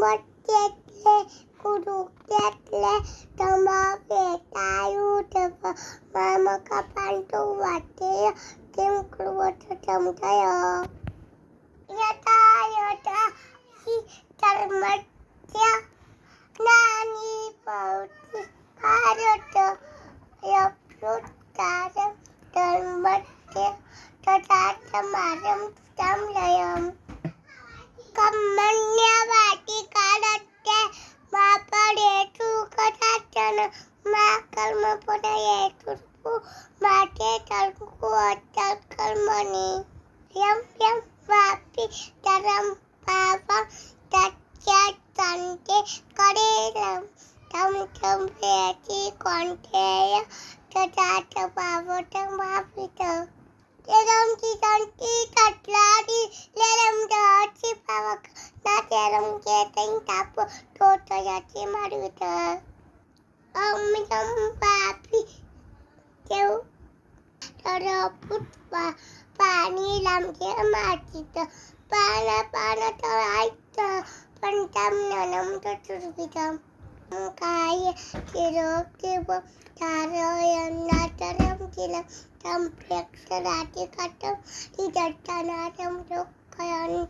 Tembatetle, kudutetle, tembaketayutepa, mama kapantu wataya, tim keluwata tamtaya. Yata yata hi termatya, nani pauti karata, yaplut karam termatya, tatata maram tamlayam. कमन्या वाटिका लट्टे मापडे तुकटाचन माकर्म पुनये तुर्पु माटे तर्कु अट्टल कर्मणि M M वापि तरम पापम तच्चा तंते करेलम तम तम वेति कंठेय ततात पावतम वापित Lelam cicanti tatlari lelam daci pawak na teram keteng tapu toto yaci maruta yam papi keu teraput pani lam ke macita pana pana teraita pantam nanam terturbitam kaya kiro kibo tarayan nataram kilam Tamprek serati katam di jatanaram rokayan